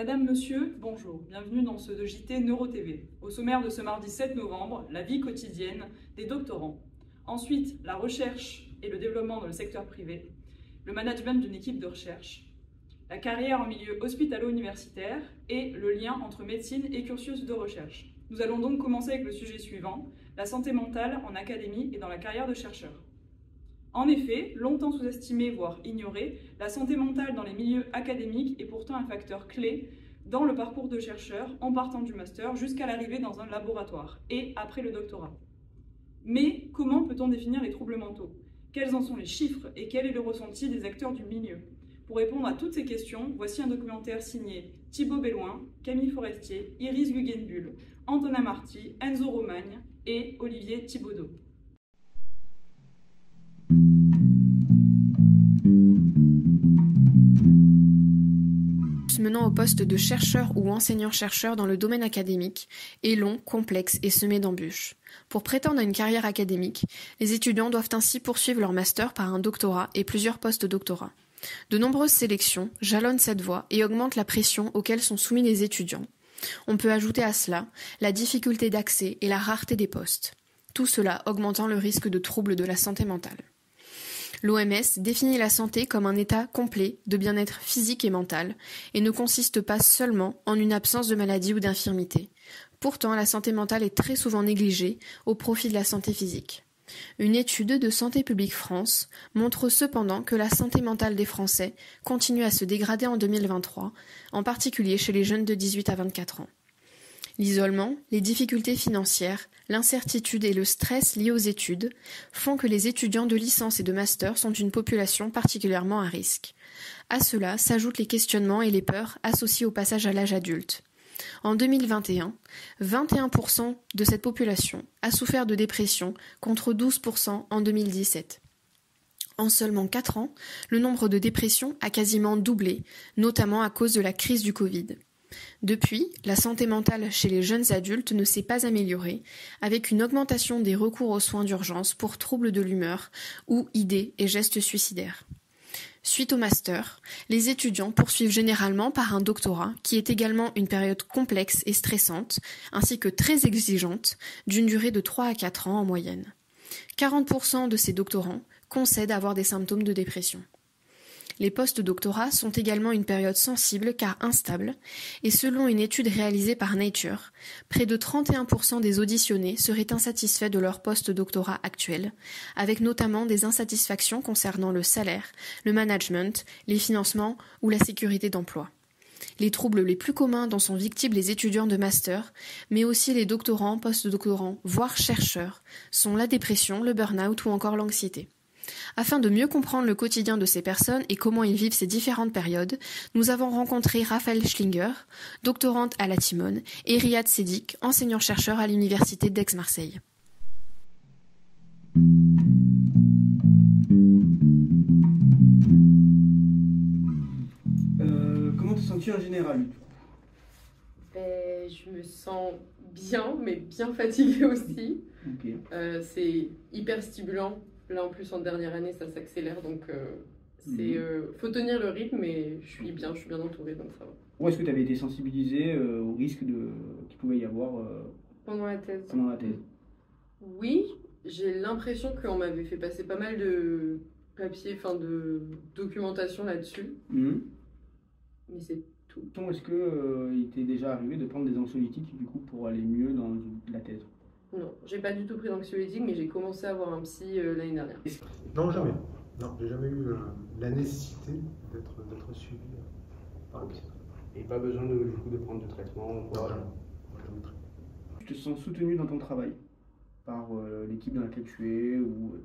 Madame, Monsieur, bonjour. Bienvenue dans ce JT NeuroTV. Au sommaire de ce mardi 7 novembre, la vie quotidienne des doctorants. Ensuite, la recherche et le développement dans le secteur privé, le management d'une équipe de recherche, la carrière en milieu hospitalo-universitaire et le lien entre médecine et cursus de recherche. Nous allons donc commencer avec le sujet suivant, la santé mentale en académie et dans la carrière de chercheur. En effet, longtemps sous-estimée, voire ignorée, la santé mentale dans les milieux académiques est pourtant un facteur clé dans le parcours de chercheur en partant du master jusqu'à l'arrivée dans un laboratoire et après le doctorat. Mais comment peut-on définir les troubles mentaux? Quels en sont les chiffres et quel est le ressenti des acteurs du milieu? Pour répondre à toutes ces questions, voici un documentaire signé Thibaut Belloin, Camille Forestier, Iris Guggenbuhl, Antonin Marty, Enzo Romagne et Olivier Thibaudeau. Menant au poste de chercheur ou enseignant-chercheur dans le domaine académique est long, complexe et semé d'embûches. Pour prétendre à une carrière académique, les étudiants doivent ainsi poursuivre leur master par un doctorat et plusieurs post-doctorats. De nombreuses sélections jalonnent cette voie et augmentent la pression auxquelles sont soumis les étudiants. On peut ajouter à cela la difficulté d'accès et la rareté des postes. Tout cela augmentant le risque de troubles de la santé mentale. L'OMS définit la santé comme un état complet de bien-être physique et mental et ne consiste pas seulement en une absence de maladie ou d'infirmité. Pourtant, la santé mentale est très souvent négligée au profit de la santé physique. Une étude de Santé publique France montre cependant que la santé mentale des Français continue à se dégrader en 2023, en particulier chez les jeunes de 18 à 24 ans. L'isolement, les difficultés financières, l'incertitude et le stress liés aux études font que les étudiants de licence et de master sont une population particulièrement à risque. À cela s'ajoutent les questionnements et les peurs associés au passage à l'âge adulte. En 2021, 21% de cette population a souffert de dépression contre 12% en 2017. En seulement 4 ans, le nombre de dépressions a quasiment doublé, notamment à cause de la crise du Covid. Depuis, la santé mentale chez les jeunes adultes ne s'est pas améliorée, avec une augmentation des recours aux soins d'urgence pour troubles de l'humeur ou idées et gestes suicidaires. Suite au master, les étudiants poursuivent généralement par un doctorat qui est également une période complexe et stressante, ainsi que très exigeante, d'une durée de 3 à 4 ans en moyenne. 40% de ces doctorants concèdent avoir des symptômes de dépression. Les post-doctorats sont également une période sensible car instable, et selon une étude réalisée par Nature, près de 31% des auditionnés seraient insatisfaits de leur post-doctorat actuel, avec notamment des insatisfactions concernant le salaire, le management, les financements ou la sécurité d'emploi. Les troubles les plus communs dont sont victimes les étudiants de master, mais aussi les doctorants, post-doctorants, voire chercheurs, sont la dépression, le burn-out ou encore l'anxiété. Afin de mieux comprendre le quotidien de ces personnes et comment ils vivent ces différentes périodes, nous avons rencontré Raphaël Schlinger, doctorante à la Timone, et Riyad Sédic, enseignant-chercheur à l'université d'Aix-Marseille. Comment te sens-tu en général? Je me sens bien, mais bien fatiguée aussi. Okay. C'est hyper stimulant. Là, en plus, en dernière année, ça s'accélère, donc faut tenir le rythme, mais je suis bien entourée, donc ça va. Où est-ce que tu avais été sensibilisée au risque qu'il pouvait y avoir pendant la thèse? Pendant la thèse. Oui, j'ai l'impression qu'on m'avait fait passer pas mal de papiers, de documentation là-dessus, mais c'est tout. Est-ce qu'il t'est déjà arrivé de prendre des anxiolytiques, du coup, pour aller mieux dans la thèse? Non, j'ai pas du tout pris d'anxiolytique, mais j'ai commencé à avoir un psy l'année dernière. Non, jamais. Non, j'ai jamais eu la nécessité d'être suivi par un psy. Et pas besoin du coup de prendre de traitement? Voilà. Tu te sens soutenu dans ton travail par l'équipe dans laquelle tu es ou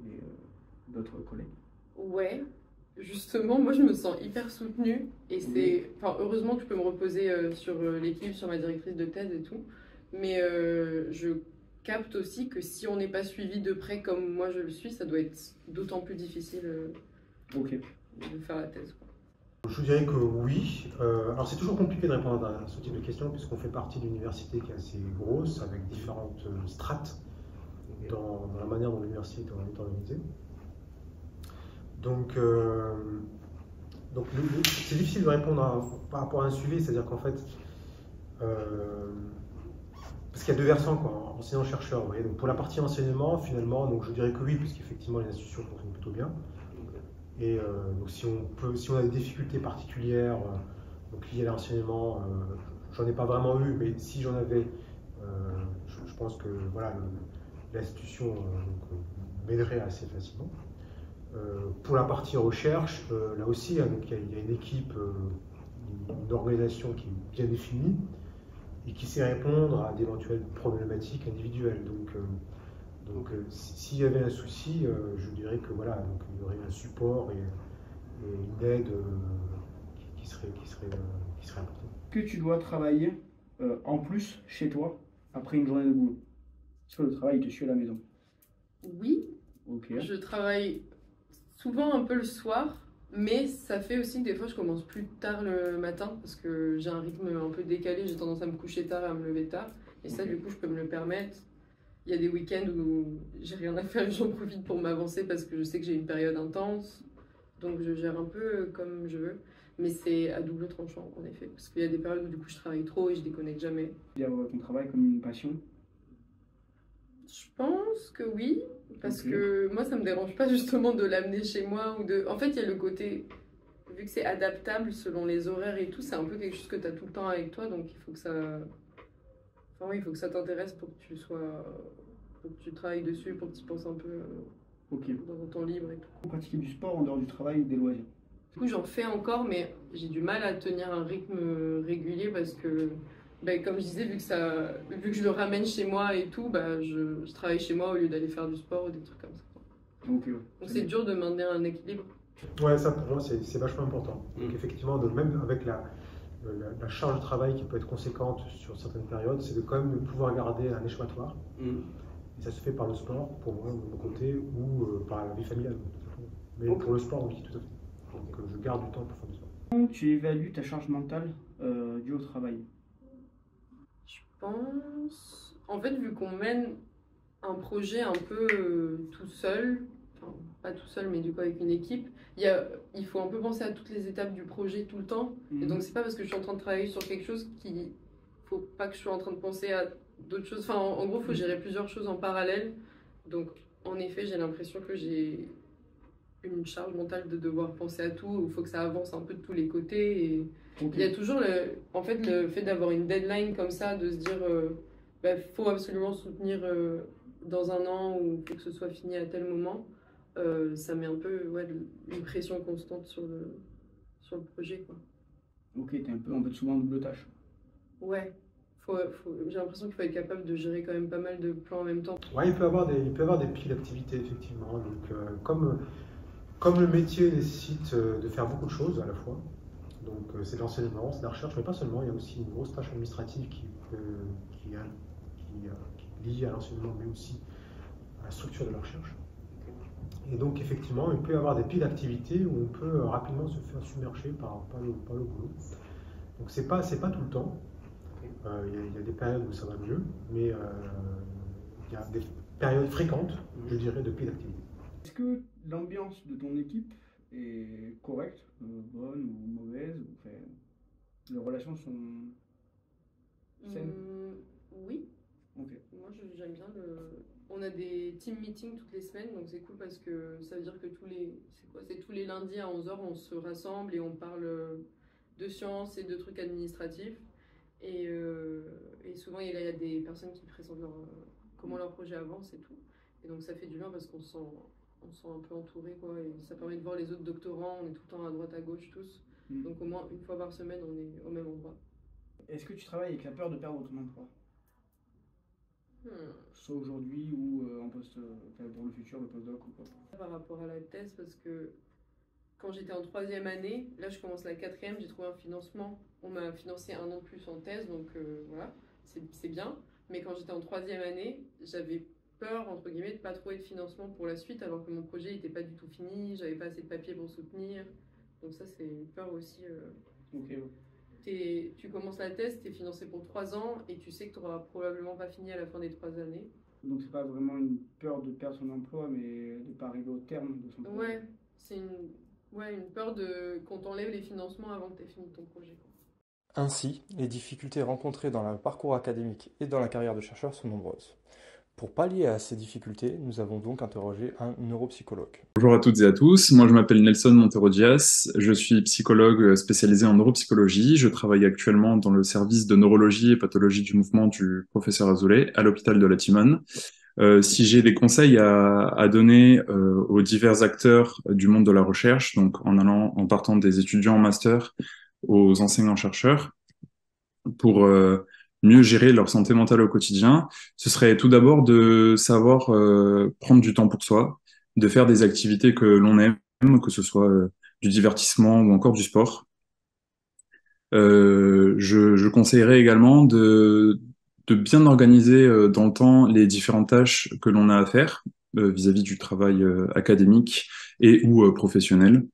d'autres collègues? Ouais, justement, moi je me sens hyper soutenue et c'est... heureusement que je peux me reposer sur l'équipe, sur ma directrice de thèse et tout, mais je capte aussi que si on n'est pas suivi de près comme moi je le suis, ça doit être d'autant plus difficile de faire la thèse. Je vous dirais que oui. Alors c'est toujours compliqué de répondre à ce type de questions puisqu'on fait partie d'une université qui est assez grosse avec différentes strates dans la manière dont l'université est organisée. Donc Donc c'est difficile de répondre par rapport à un suivi, c'est-à-dire qu'en fait, parce qu'il y a deux versants, quoi, enseignant-chercheur. Vous voyez. Donc pour la partie enseignement, finalement, donc je dirais que oui, puisqu'effectivement les institutions fonctionnent plutôt bien. Et donc si on a des difficultés particulières donc liées à l'enseignement, j'en ai pas vraiment eu, mais si j'en avais, je pense que voilà, l'institution m'aiderait assez facilement. Pour la partie recherche, là aussi, hein, il y a une équipe, une organisation qui est bien définie et qui sait répondre à d'éventuelles problématiques individuelles. Donc s'il y avait un souci, je dirais que voilà, donc, il y aurait un support et une aide qui serait apportée. Que tu dois travailler en plus chez toi après une journée de boulot? Est-ce que le travail te suit à la maison? Oui, Ok. je travaille souvent un peu le soir, mais ça fait aussi que des fois je commence plus tard le matin parce que j'ai un rythme un peu décalé, j'ai tendance à me coucher tard et à me lever tard. Et ça, du coup, je peux me le permettre. Il y a des week-ends où j'ai rien à faire et j'en profite pour m'avancer parce que je sais que j'ai une période intense. Donc je gère un peu comme je veux. Mais c'est à double tranchant, en effet. Parce qu'il y a des périodes où du coup je travaille trop et je déconnecte jamais. Tu vois ton travail comme une passion? Je pense que oui. Parce Ok. que moi, ça me dérange pas justement de l'amener chez moi ou de... En fait, il y a le côté... Vu que c'est adaptable selon les horaires et tout, c'est un peu quelque chose que tu as tout le temps avec toi. Donc il faut que ça... Enfin oui, il faut que ça t'intéresse pour que tu sois... pour que tu travailles dessus, pour que tu penses un peu Ok. dans ton temps libre et tout. Pratiquer du sport en dehors du travail ou des loisirs? Du coup, j'en fais encore, mais j'ai du mal à tenir un rythme régulier parce que, ben, comme je disais, vu que je le ramène chez moi et tout, bah, je travaille chez moi au lieu d'aller faire du sport ou des trucs comme ça. Ok. Donc c'est dur de maintenir un équilibre. Ouais, ça pour moi c'est vachement important. Donc effectivement, même avec la charge de travail qui peut être conséquente sur certaines périodes, c'est de quand même de pouvoir garder un échappatoire. Et ça se fait par le sport, pour moi, de mon côté, ou par la vie familiale. Mais Ok. pour le sport, oui, tout à fait. Donc je garde du temps pour faire du sport. Comment tu évalues ta charge mentale due au travail? Je pense... En fait, vu qu'on mène un projet un peu tout seul, enfin pas tout seul, mais du coup avec une équipe, il faut un peu penser à toutes les étapes du projet tout le temps. Et donc c'est pas parce que je suis en train de travailler sur quelque chose qu'il faut pas que je sois en train de penser à d'autres choses. Enfin en gros, il faut gérer plusieurs choses en parallèle. Donc en effet, j'ai l'impression que j'ai une charge mentale de devoir penser à tout, il faut que ça avance un peu de tous les côtés. Et Ok. il y a toujours en fait, le fait d'avoir une deadline comme ça, de se dire faut absolument soutenir dans un an ou faut que ce soit fini à tel moment, ça met un peu une pression constante sur le projet, quoi. Ok, t'es un peu en fait souvent en double tâche. Ouais, j'ai l'impression qu'il faut être capable de gérer quand même pas mal de plans en même temps. Ouais, il peut y avoir des pics d'activité, effectivement. Donc, comme le métier nécessite de faire beaucoup de choses à la fois, donc c'est de l'enseignement, c'est de la recherche, mais pas seulement, il y a aussi une grosse tâche administrative qui est liée à l'enseignement, mais aussi à la structure de la recherche. Et donc, effectivement, il peut y avoir des pics d'activité où on peut rapidement se faire submerger par le boulot. Donc, c'est pas tout le temps. Il y a des périodes où ça va mieux, mais il y a des périodes fréquentes, je dirais, de pics d'activité. Est-ce que l'ambiance de ton équipe est correcte, bonne ou mauvaise? Enfin, les relations sont saines? Oui. Ok. Moi, j'aime bien On a des team meetings toutes les semaines, donc c'est cool parce que ça veut dire que c'est tous les lundis à 11h, on se rassemble et on parle de sciences et de trucs administratifs. Et souvent, il y a des personnes qui présentent comment leur projet avance et tout. Et donc, ça fait du bien parce qu'on se sent un peu entouré, quoi. Et ça permet de voir les autres doctorants, on est tout le temps à droite, à gauche, tous. Donc, au moins une fois par semaine, on est au même endroit. Est-ce que tu travailles avec la peur de perdre ton emploi? Soit aujourd'hui ou en post, dans le futur, le postdoc ou quoi? Par rapport à la thèse, parce que quand j'étais en 3e année, là je commence la 4e, j'ai trouvé un financement. On m'a financé 1 an de plus en thèse, donc voilà, c'est bien. Mais quand j'étais en 3e année, j'avais peur, entre guillemets, de pas trouver de financement pour la suite, alors que mon projet n'était pas du tout fini, j'avais pas assez de papier pour soutenir. Donc ça, c'est une peur aussi. Ok. Tu commences la thèse, tu es financé pour 3 ans, et tu sais que tu n'auras probablement pas fini à la fin des 3 années. Donc c'est pas vraiment une peur de perdre son emploi, mais de ne pas arriver au terme de son projet. Ouais, Ouais, une peur qu'on t'enlève les financements avant que tu aies fini ton projet, quoi. Ainsi, les difficultés rencontrées dans le parcours académique et dans la carrière de chercheur sont nombreuses. Pour pallier à ces difficultés, nous avons donc interrogé un neuropsychologue. Bonjour à toutes et à tous, moi je m'appelle Nelson Montero-Dias, je suis psychologue spécialisé en neuropsychologie, je travaille actuellement dans le service de neurologie et pathologie du mouvement du professeur Azoulay à l'hôpital de la Timone. Si j'ai des conseils à donner aux divers acteurs du monde de la recherche, donc en partant des étudiants en master aux enseignants-chercheurs, pour mieux gérer leur santé mentale au quotidien, ce serait tout d'abord de savoir prendre du temps pour soi, de faire des activités que l'on aime, que ce soit du divertissement ou encore du sport. Je conseillerais également de bien organiser dans le temps les différentes tâches que l'on a à faire vis-à-vis du travail académique et ou professionnel,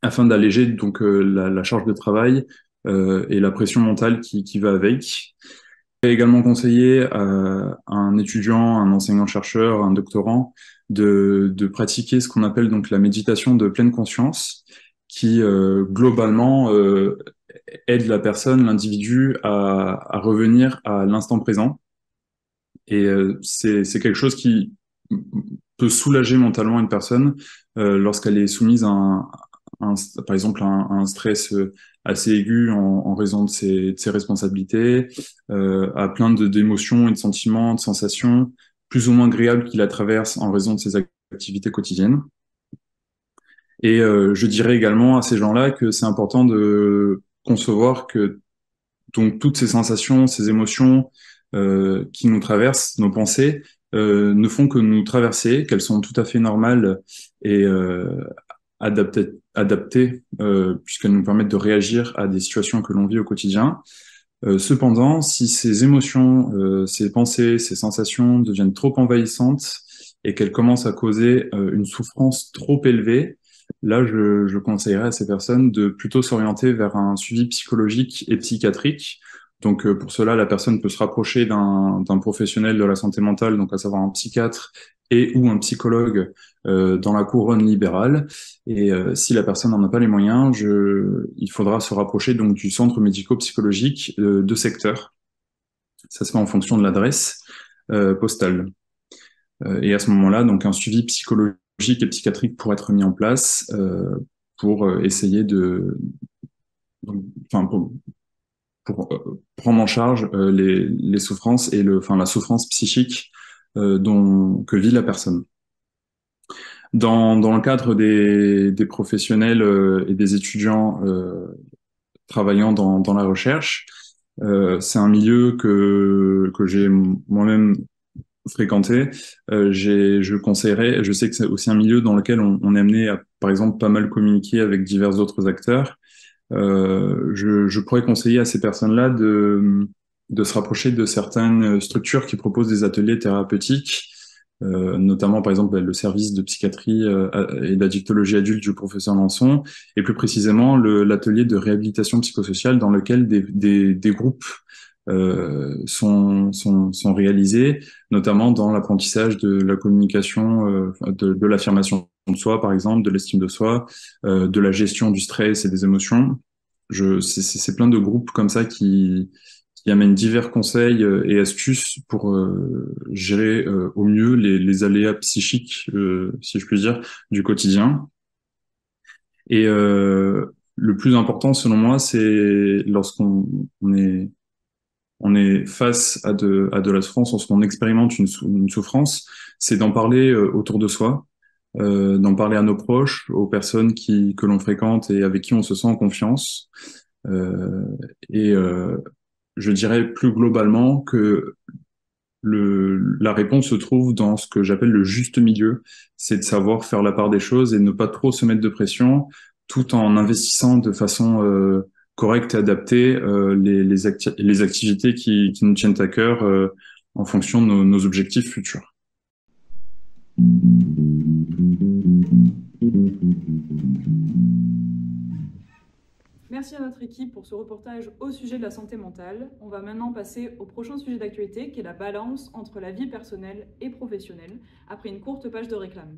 afin d'alléger donc la charge de travail et la pression mentale qui va avec. Je vais également conseiller à un étudiant, un enseignant-chercheur, un doctorant de pratiquer ce qu'on appelle donc la méditation de pleine conscience, qui globalement aide la personne, l'individu à revenir à l'instant présent. Et c'est quelque chose qui peut soulager mentalement une personne lorsqu'elle est soumise à par exemple un stress assez aigu en raison de ses responsabilités, à plein d'émotions et de sentiments, de sensations plus ou moins agréables qui la traversent en raison de ses activités quotidiennes. Et je dirais également à ces gens-là que c'est important de concevoir que donc toutes ces sensations, ces émotions qui nous traversent, nos pensées, ne font que nous traverser, qu'elles sont tout à fait normales et adaptées puisqu'elles nous permettent de réagir à des situations que l'on vit au quotidien. Cependant, si ces émotions, ces pensées, ces sensations deviennent trop envahissantes et qu'elles commencent à causer une souffrance trop élevée, là, je conseillerais à ces personnes de plutôt s'orienter vers un suivi psychologique et psychiatrique. Donc, pour cela, la personne peut se rapprocher d'un professionnel de la santé mentale, donc à savoir un psychiatre et ou un psychologue dans la couronne libérale. Et si la personne n'en a pas les moyens, il faudra se rapprocher donc du centre médico-psychologique de secteur. Ça se fait en fonction de l'adresse postale. Et à ce moment-là, donc un suivi psychologique et psychiatrique pourrait être mis en place pour essayer pour prendre en charge les souffrances et la souffrance psychique que vit la personne. Dans le cadre des professionnels et des étudiants travaillant dans la recherche, c'est un milieu que j'ai moi-même fréquenté. Je conseillerais, je sais que c'est aussi un milieu dans lequel on est amené à, par exemple, pas mal communiquer avec divers autres acteurs. Je pourrais conseiller à ces personnes-là de se rapprocher de certaines structures qui proposent des ateliers thérapeutiques, notamment par exemple le service de psychiatrie et d'addictologie adulte du professeur Lançon, et plus précisément l'atelier de réhabilitation psychosociale dans lequel des groupes sont réalisés, notamment dans l'apprentissage de la communication, de l'affirmation de soi, par exemple, de l'estime de soi, de la gestion du stress et des émotions. C'est plein de groupes comme ça qui amènent divers conseils et astuces pour gérer au mieux les aléas psychiques, si je puis dire, du quotidien. Et le plus important, selon moi, c'est lorsqu'on est face à de la souffrance, lorsqu'on expérimente une souffrance, c'est d'en parler autour de soi, d'en parler à nos proches, aux personnes que l'on fréquente et avec qui on se sent en confiance. Et je dirais plus globalement que la réponse se trouve dans ce que j'appelle le juste milieu, c'est de savoir faire la part des choses et ne pas trop se mettre de pression, tout en investissant de façon correcte et adaptée les activités qui nous tiennent à cœur en fonction de nos objectifs futurs. Merci à notre équipe pour ce reportage au sujet de la santé mentale. On va maintenant passer au prochain sujet d'actualité qui est la balance entre la vie personnelle et professionnelle, après une courte page de réclame.